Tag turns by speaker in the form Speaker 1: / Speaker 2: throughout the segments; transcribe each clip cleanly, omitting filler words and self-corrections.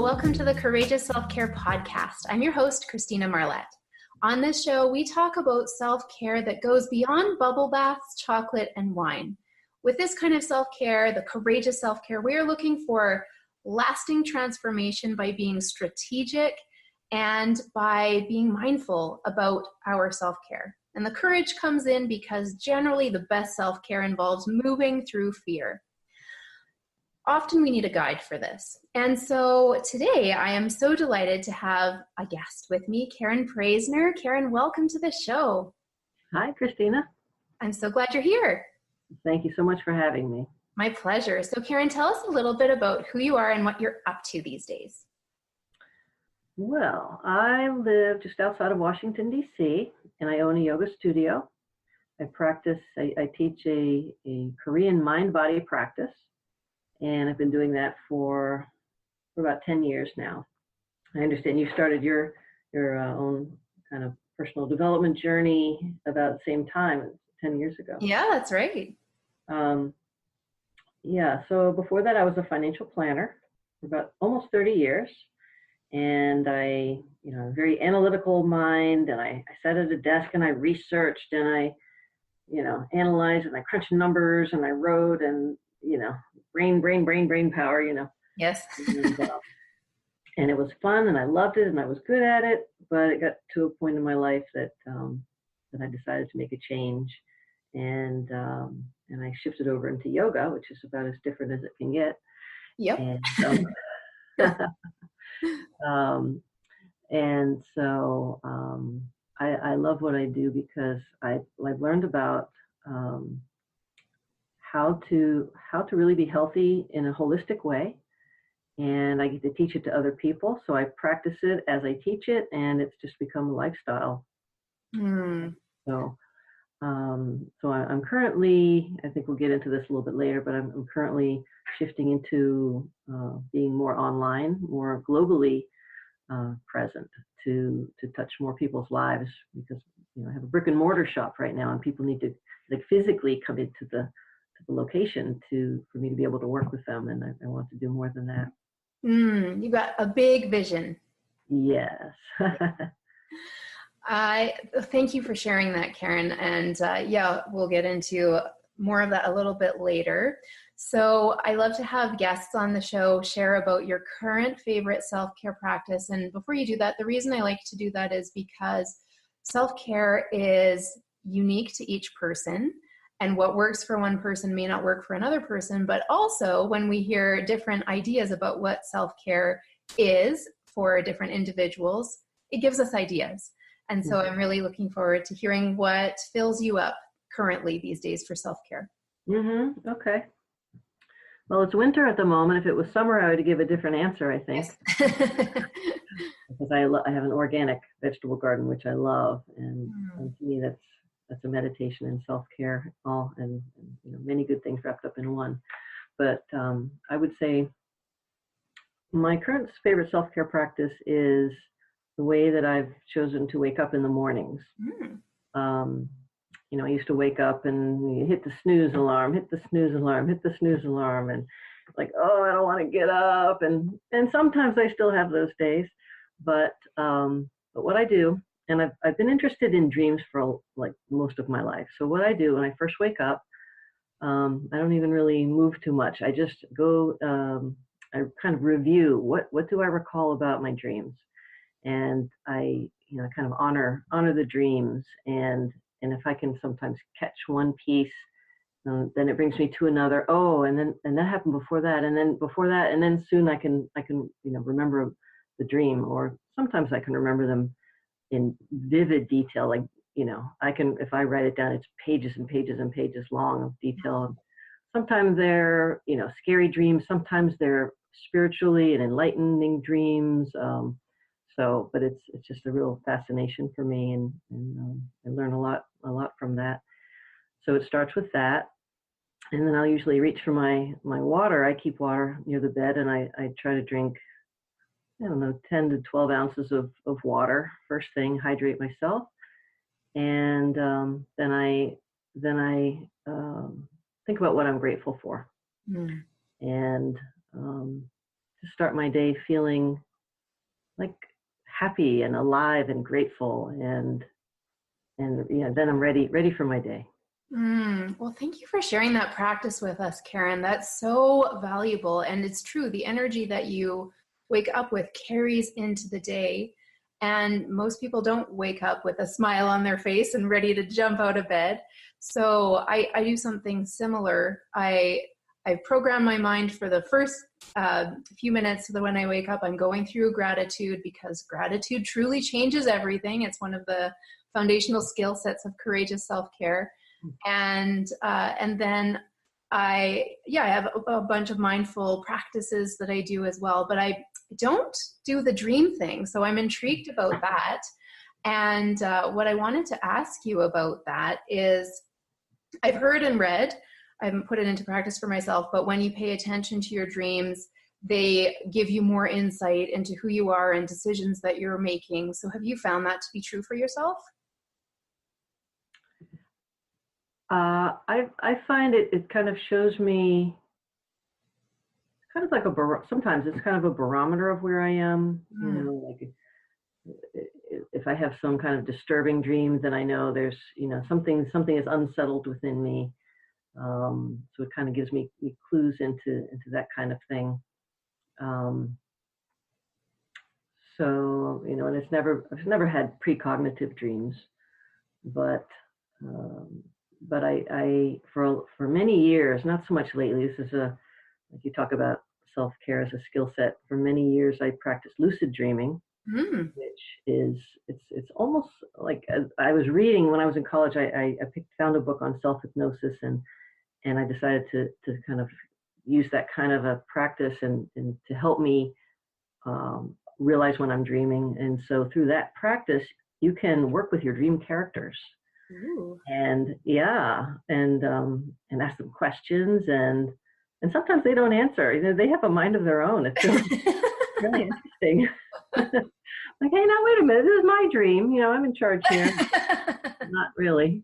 Speaker 1: welcome to the Courageous Self-Care podcast. I'm your host, Christina Marlette. On this show, we talk about self-care that goes beyond bubble baths, chocolate, and wine. With this kind of self-care, the courageous self-care, we're looking for lasting transformation by being strategic and by being mindful about our self-care. And the courage comes in because generally the best self-care involves moving through fear. Often we need a guide for this. And so today I am so delighted to have a guest with me, Karen Preysnar. Karen, welcome to the show.
Speaker 2: Hi, Christina.
Speaker 1: I'm so glad you're here.
Speaker 2: Thank you so much for having me.
Speaker 1: My pleasure. So Karen, tell us a little bit about who you are and what you're up to these days.
Speaker 2: Well, I live just outside of Washington, D.C., and I own a yoga studio. I teach a Korean mind-body practice. And I've been doing that for about 10 years now. I understand you started your own kind of personal development journey about the same time, 10 years ago.
Speaker 1: Yeah, that's right.
Speaker 2: So before that, I was a financial planner for about almost 30 years. And I, very analytical mind, and I sat at a desk and I researched and I, analyzed and I crunched numbers and I wrote and, brain power,
Speaker 1: Yes.
Speaker 2: and it was fun and I loved it and I was good at it, but it got to a point in my life that I decided to make a change, and I shifted over into yoga, which is about as different as it can get.
Speaker 1: Yep.
Speaker 2: I love what I do because I've learned about how to really be healthy in a holistic way, and I get to teach it to other people. So I practice it as I teach it, and it's just become a lifestyle. So I'm currently, I think we'll get into this a little bit later, but I'm currently shifting into being more online, more globally present to touch more people's lives, because I have a brick and mortar shop right now, and people need to physically come into the location for me to be able to work with them, and I want to do more than that.
Speaker 1: You got a big vision.
Speaker 2: Yes.
Speaker 1: I thank you for sharing that, Karen. And we'll get into more of that a little bit later. So I love to have guests on the show share about your current favorite self-care practice. And before you do that, the reason I like to do that is because self-care is unique to each person. And what works for one person may not work for another person, but also when we hear different ideas about what self-care is for different individuals, it gives us ideas. And so I'm really looking forward to hearing what fills you up currently these days for self-care.
Speaker 2: Okay. Well, it's winter at the moment. If it was summer, I would give a different answer, I think.
Speaker 1: Yes.
Speaker 2: Because I have an organic vegetable garden, which I love. And to me, that's a meditation and self-care, and many good things wrapped up in one. But I would say my current favorite self-care practice is the way that I've chosen to wake up in the mornings. I used to wake up and you hit the snooze alarm, and like, oh, I don't want to get up. And sometimes I still have those days, but what I do, and I've been interested in dreams for like most of my life. So what I do when I first wake up, I don't even really move too much. I just go, I kind of review what do I recall about my dreams, and I kind of honor the dreams, and if I can sometimes catch one piece, then it brings me to another. Oh, and that happened before that, and then before that, and then soon I can remember the dream, or sometimes I can remember them in vivid detail. Like I can, if I write it down, it's pages and pages and pages long of detail. Sometimes they're scary dreams. Sometimes they're spiritually and enlightening dreams. But it's just a real fascination for me, and I learn a lot from that. So it starts with that, and then I'll usually reach for my water. I keep water near the bed, and I try to drink, 10 to 12 ounces of water first thing, hydrate myself, and then I think about what I'm grateful for, and to start my day feeling like happy and alive and grateful, and then I'm ready for my day.
Speaker 1: Well, thank you for sharing that practice with us, Karen. That's so valuable. And it's true, the energy that you wake up with carries into the day. And most people don't wake up with a smile on their face and ready to jump out of bed. So I do something similar. I program my mind for the first few minutes so that when I wake up, I'm going through gratitude, because gratitude truly changes everything. It's one of the foundational skill sets of courageous self-care. And then I have a bunch of mindful practices that I do as well, but I don't do the dream thing. So I'm intrigued about that. And what I wanted to ask you about that is, I've heard and read, I haven't put it into practice for myself, but when you pay attention to your dreams, they give you more insight into who you are and decisions that you're making. So have you found that to be true for yourself?
Speaker 2: I find it kind of shows me, kind of like sometimes it's kind of a barometer of where I am. Like if I have some kind of disturbing dream, then I know there's, something is unsettled within me. So it kind of gives me clues into that kind of thing. So, and I've never had precognitive dreams, but I for many years, not so much lately, this is like you talk about self-care as a skill set. For many years, I practiced lucid dreaming, which is, it's almost like, I was reading when I was in college, I found a book on self-hypnosis, and I decided to kind of use that kind of a practice and to help me realize when I'm dreaming. And so through that practice, you can work with your dream characters.
Speaker 1: Ooh.
Speaker 2: And ask them questions, and sometimes they don't answer. They have a mind of their own. It's really interesting. Like, hey, now wait a minute, this is my dream. I'm in charge here. Not really.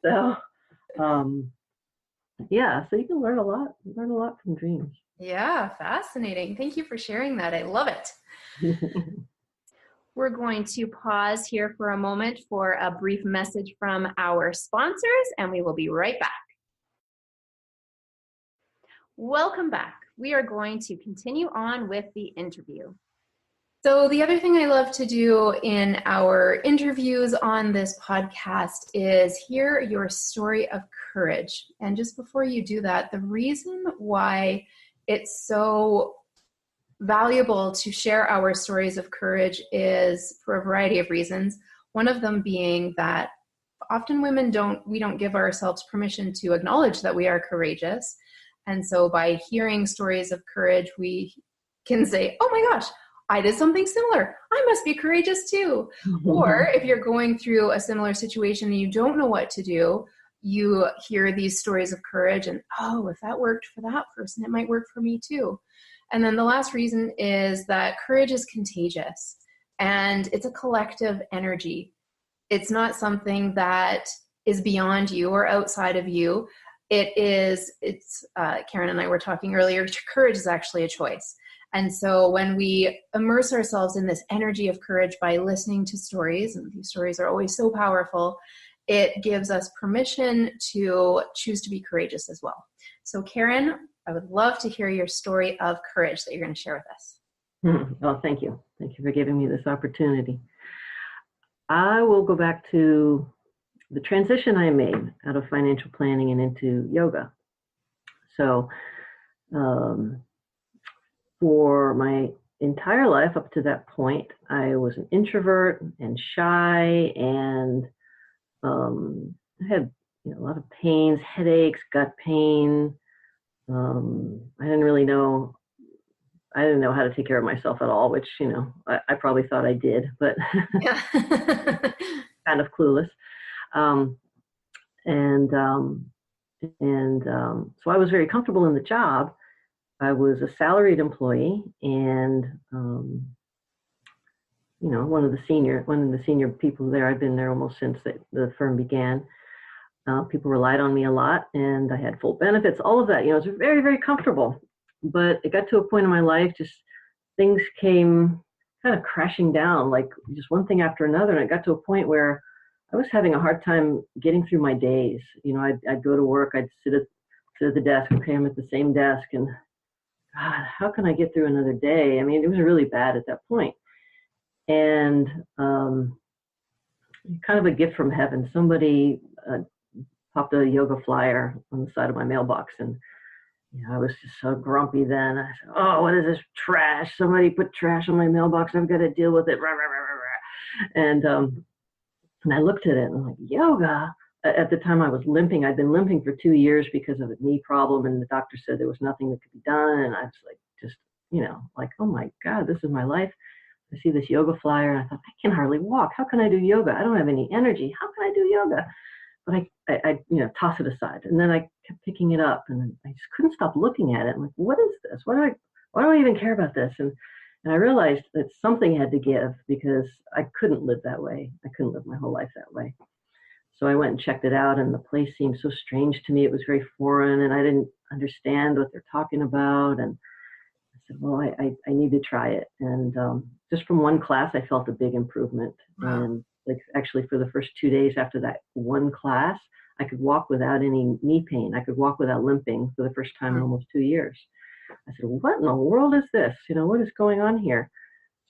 Speaker 2: So, so you can learn a lot from dreams.
Speaker 1: Yeah, fascinating. Thank you for sharing that. I love it. We're going to pause here for a moment for a brief message from our sponsors, and we will be right back. Welcome back. We are going to continue on with the interview. So the other thing I love to do in our interviews on this podcast is hear your story of courage. And just before you do that, the reason why it's so valuable to share our stories of courage is for a variety of reasons. One of them being that often women we don't give ourselves permission to acknowledge that we are courageous. And so by hearing stories of courage, we can say, oh my gosh, I did something similar. I must be courageous too. Or if you're going through a similar situation and you don't know what to do, you hear these stories of courage and, oh, if that worked for that person, it might work for me too. And then the last reason is that courage is contagious, and it's a collective energy. It's not something that is beyond you or outside of you. It's Karen and I were talking earlier, courage is actually a choice. And so when we immerse ourselves in this energy of courage by listening to stories, and these stories are always so powerful, it gives us permission to choose to be courageous as well. So Karen, I would love to hear your story of courage that you're going to share with us.
Speaker 2: Well, thank you. Thank you for giving me this opportunity. I will go back to the transition I made out of financial planning and into yoga. So for my entire life up to that point, I was an introvert and shy, and I had a lot of pains, headaches, gut pain. I didn't know how to take care of myself at all, which, I probably thought I did, but kind of clueless. So I was very comfortable in the job. I was a salaried employee, and one of the senior people there. I've been there almost since the firm began. People relied on me a lot, and I had full benefits, all of that. It was very, very comfortable. but it got to a point in my life, just things came kind of crashing down, like just one thing after another. And it got to a point where I was having a hard time getting through my days. I'd go to work, I'd sit at the desk. Okay, I'm at the same desk, and God, how can I get through another day? I mean, it was really bad at that point. And kind of a gift from heaven. Somebody popped a yoga flyer on the side of my mailbox, and I was just so grumpy then. I said, "Oh, what is this trash? Somebody put trash on my mailbox. I've got to deal with it." Rah, rah, rah, rah, rah. And I looked at it and I'm like, yoga. At the time I was limping. I'd been limping for 2 years because of a knee problem, and the doctor said there was nothing that could be done. And I was like, just, like, oh my God, this is my life. I see this yoga flyer and I thought, I can hardly walk. How can I do yoga? I don't have any energy. How can I do yoga? But I toss it aside. And then I kept picking it up, and I just couldn't stop looking at it. I'm like, what is this? Why do I even care about this? And I realized that something had to give, because I couldn't live that way. I couldn't live my whole life that way. So I went and checked it out, and the place seemed so strange to me. It was very foreign, and I didn't understand what they're talking about. And I said, well, I need to try it. And just from one class, I felt a big improvement. Wow. And like actually for the first 2 days after that one class, I could walk without any knee pain. I could walk without limping for the first time in almost 2 years. I said, what in the world is this? What is going on here?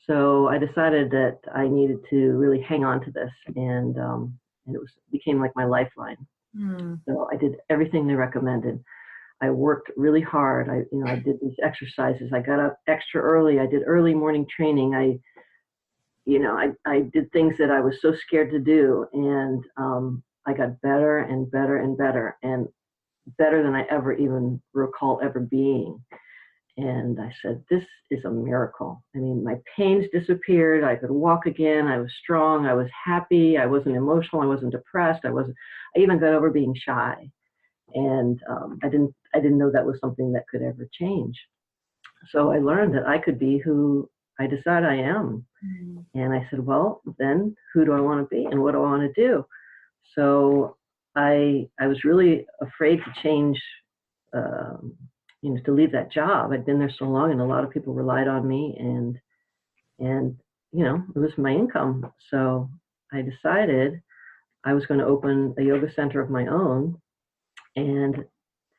Speaker 2: So I decided that I needed to really hang on to this, and it became like my lifeline. So I did everything they recommended. I worked really hard. I did these exercises. I got up extra early. I did early morning training. I did things that I was so scared to do, and I got better and better and better, and better than I ever even recall ever being. And I said, this is a miracle. I mean, my pains disappeared. I could walk again. I was strong. I was happy. I wasn't emotional. I wasn't depressed. I even got over being shy. And I didn't know that was something that could ever change. So I learned that I could be who I decide I am. And I said, well, then who do I want to be, and what do I want to do? So I was really afraid to change, to leave that job. I'd been there so long, and a lot of people relied on me, and it was my income. So I decided I was going to open a yoga center of my own and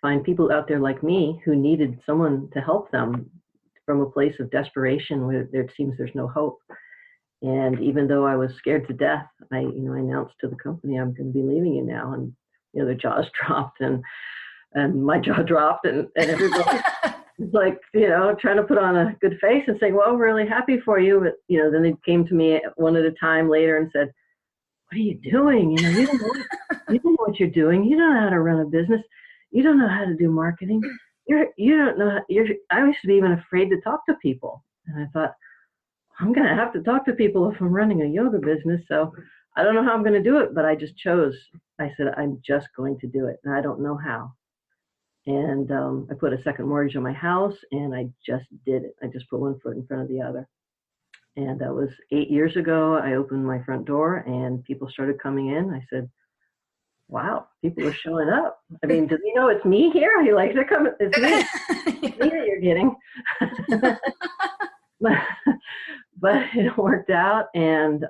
Speaker 2: find people out there like me who needed someone to help them from a place of desperation where it seems there's no hope. And even though I was scared to death, I announced to the company, I'm going to be leaving you now. And their jaws dropped, and my jaw dropped, and everybody was like, trying to put on a good face and saying, well, we're really happy for you. But, then they came to me one at a time later and said, what are you doing? You don't know what you're doing. You don't know how to run a business. You don't know how to do marketing. You don't know. I used to be even afraid to talk to people. And I thought, I'm going to have to talk to people if I'm running a yoga business. So I don't know how I'm going to do it, but I just chose. I said, I'm just going to do it. And I don't know how. And I put a second mortgage on my house, and I just did it. I just put one foot in front of the other. And that was 8 years ago. I opened my front door, and people started coming in. I said, wow, people are showing up. I mean, does he know it's me here? He likes to come. It's me. It's me that you're getting. But it worked out, and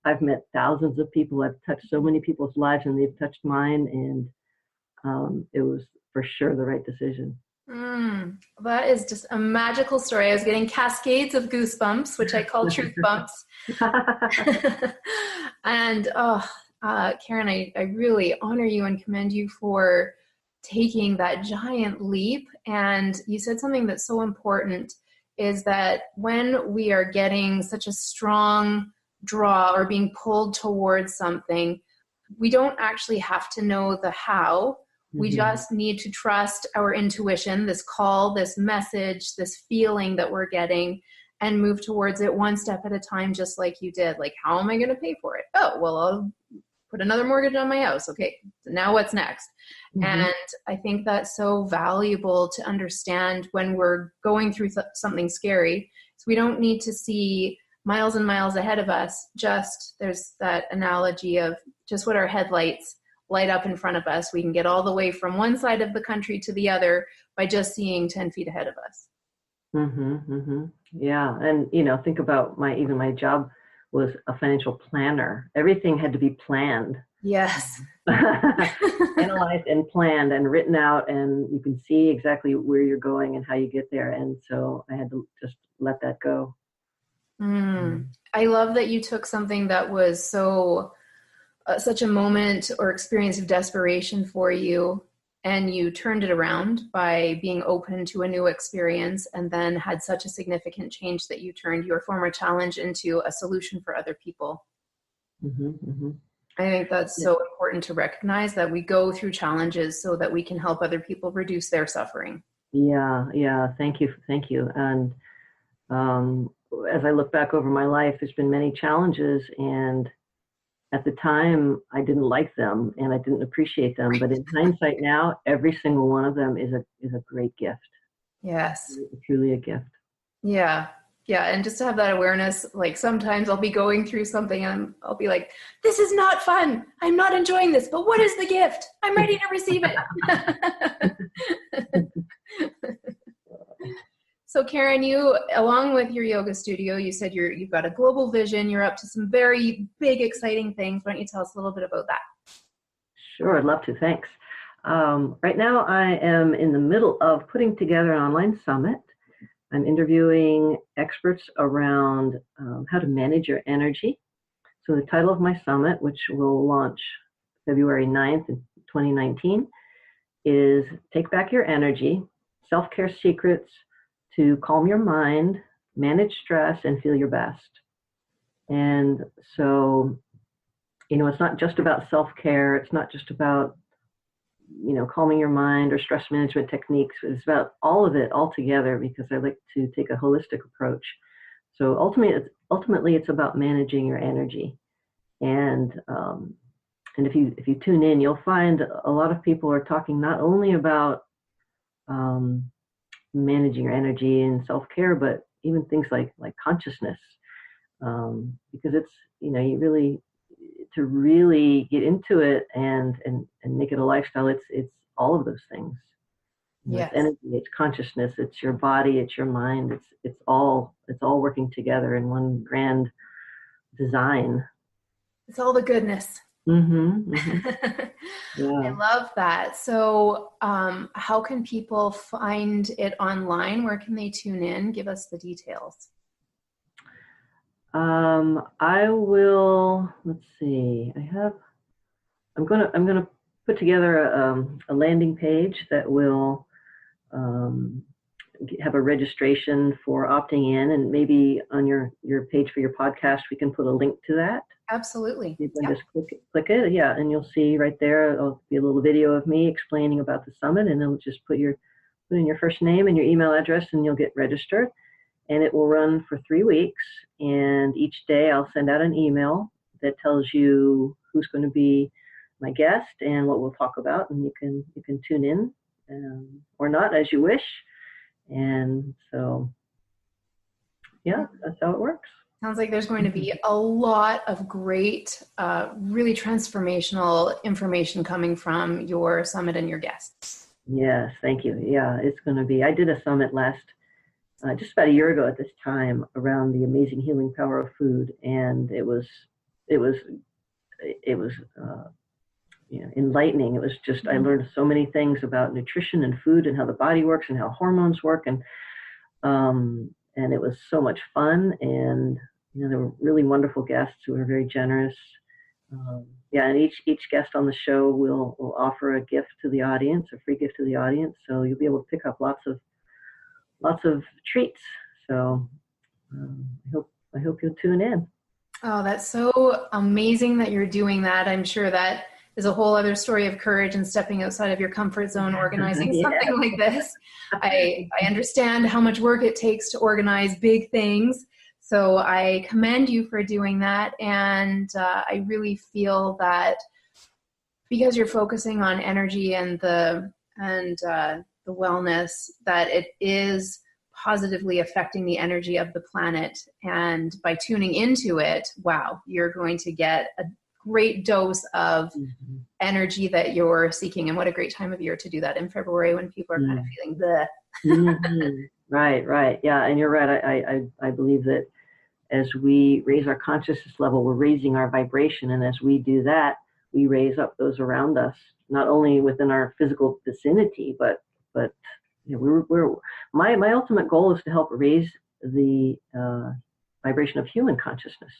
Speaker 2: I've met thousands of people. I've touched so many people's lives, and they've touched mine, and it was for sure the right decision.
Speaker 1: That is just a magical story. I was getting cascades of goosebumps, which I call truth bumps. And Karen, I really honor you and commend you for taking that giant leap. And you said something that's so important, is that when we are getting such a strong draw or being pulled towards something, we don't actually have to know the how. We just need to trust our intuition, this call, this message, this feeling that we're getting, and move towards it one step at a time, just like you did. Like, how am I going to pay for it? Oh, well, I'll put another mortgage on my house. Okay, so now what's next? And I think that's so valuable to understand when we're going through something scary. So we don't need to see miles and miles ahead of us. Just, there's that analogy of just what our headlights light up in front of us. We can get all the way from one side of the country to the other, by just seeing 10 feet ahead of us.
Speaker 2: Yeah. And, think about even my job was a financial planner. Everything had to be planned.
Speaker 1: Yes.
Speaker 2: Analyzed and planned and written out, and you can see exactly where you're going and how you get there. And so I had to just let that go.
Speaker 1: I love that you took something that was such a moment or experience of desperation for you, and you turned it around by being open to a new experience, and then had such a significant change that you turned your former challenge into a solution for other people. I think that's so important to recognize, that we go through challenges so that we can help other people reduce their suffering.
Speaker 2: Yeah. Thank you. And as I look back over my life, there's been many challenges, and at the time I didn't like them and I didn't appreciate them. But in hindsight now, every single one of them is a great gift.
Speaker 1: Yes.
Speaker 2: Truly a gift.
Speaker 1: Yeah. And just to have that awareness, like sometimes I'll be going through something and I'll be like, this is not fun. I'm not enjoying this, but what is the gift? I'm ready to receive it. So Karen, you, along with your yoga studio, you said you've got a global vision. You're up to some very big, exciting things. Why don't you tell us a little bit about that?
Speaker 2: Sure, I'd love to. Thanks. Right now, I am in the middle of putting together an online summit. I'm interviewing experts around how to manage your energy. So the title of my summit, which will launch February 9th, 2019, is Take Back Your Energy, Self-Care Secrets to Calm Your Mind, Manage Stress, and Feel Your Best. And so, it's not just about self-care. It's not just about, calming your mind or stress management techniques. It's about all of it all together, because I like to take a holistic approach. So ultimately it's about managing your energy. And if you tune in, you'll find a lot of people are talking not only about managing your energy and self-care, but even things like consciousness, because it's, you really, to really get into it and make it a lifestyle, it's all of those things.
Speaker 1: Yes.
Speaker 2: It's energy, it's consciousness, it's your body, it's your mind, it's all working together in one grand design.
Speaker 1: It's all the goodness.
Speaker 2: Yeah.
Speaker 1: I love that. So how can people find it online? Where can they tune in? Give us the details.
Speaker 2: I will, let's see, I'm gonna put together a landing page that will have a registration for opting in, and maybe on your page for your podcast, we can put a link to that.
Speaker 1: Absolutely.
Speaker 2: You can just click it, yeah, and you'll see right there, it'll be a little video of me explaining about the summit, and it'll just put in your first name and your email address, and you'll get registered. And it will run for 3 weeks, and each day I'll send out an email that tells you who's going to be my guest and what we'll talk about, and you can tune in or not, as you wish. And so, yeah, that's how it works.
Speaker 1: Sounds like there's going to be a lot of great, really transformational information coming from your summit and your guests.
Speaker 2: Yes, thank you. Yeah, it's going to be. I did a summit just about a year ago at this time, around the amazing healing power of food, and it was enlightening. It was just, I learned so many things about nutrition and food and how the body works and how hormones work, and it was so much fun. And there were really wonderful guests who were very generous. And each guest on the show will offer a gift to the audience, a free gift to the audience. So you'll be able to pick up lots of treats. So I hope you'll tune in.
Speaker 1: Oh, that's so amazing that you're doing that. I'm sure that is a whole other story of courage and stepping outside of your comfort zone, organizing something like this. I understand how much work it takes to organize big things. So I commend you for doing that. And I really feel that because you're focusing on energy and the wellness, that it is positively affecting the energy of the planet. And by tuning into it, wow, you're going to get great dose of energy that you're seeking. And what a great time of year to do that in February when people are kind of feeling the.
Speaker 2: Right. Yeah. And you're right. I believe that as we raise our consciousness level, we're raising our vibration. And as we do that, we raise up those around us, not only within our physical vicinity, but my ultimate goal is to help raise the vibration of human consciousness.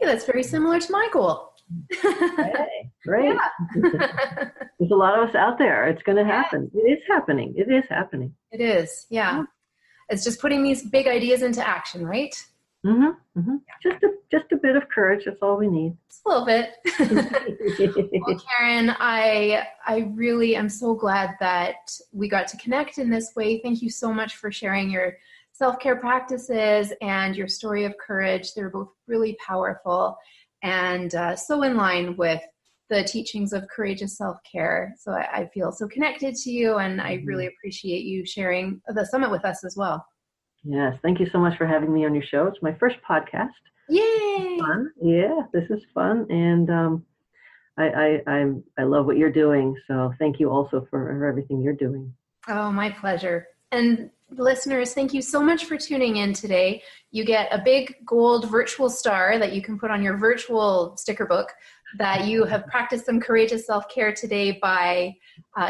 Speaker 1: Yeah, that's very similar to my goal.
Speaker 2: Hey, great. There's a lot of us out there. It's going to happen. It is happening. It is.
Speaker 1: Yeah. It's just putting these big ideas into action, right?
Speaker 2: Just a bit of courage. That's all we need.
Speaker 1: Just a little bit. Well, Karen, I really am so glad that we got to connect in this way. Thank you so much for sharing your self-care practices and your story of courage. They're both really powerful and so in line with the teachings of courageous self-care. So I feel so connected to you, and I really appreciate you sharing the summit with us as well.
Speaker 2: Yes, thank you so much for having me on your show. It's my first podcast.
Speaker 1: Yay!
Speaker 2: Fun. Yeah, this is fun, and I love what you're doing. So thank you also for everything you're doing.
Speaker 1: Oh, my pleasure. And listeners, thank you so much for tuning in today. You get a big gold virtual star that you can put on your virtual sticker book that you have practiced some courageous self-care today by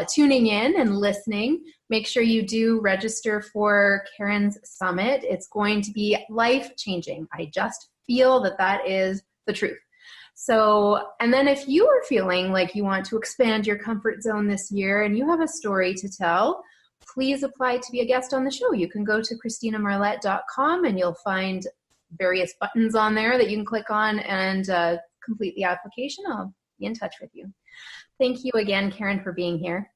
Speaker 1: tuning in and listening. Make sure you do register for Karen's summit. It's going to be life-changing. I just feel that is the truth. So, and then if you are feeling like you want to expand your comfort zone this year and you have a story to tell, please apply to be a guest on the show. You can go to ChristinaMarlette.com and you'll find various buttons on there that you can click on and complete the application. I'll be in touch with you. Thank you again, Karen, for being here.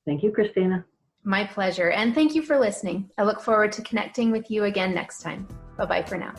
Speaker 2: Thank you, Christina.
Speaker 1: My pleasure. And thank you for listening. I look forward to connecting with you again next time. Bye-bye for now.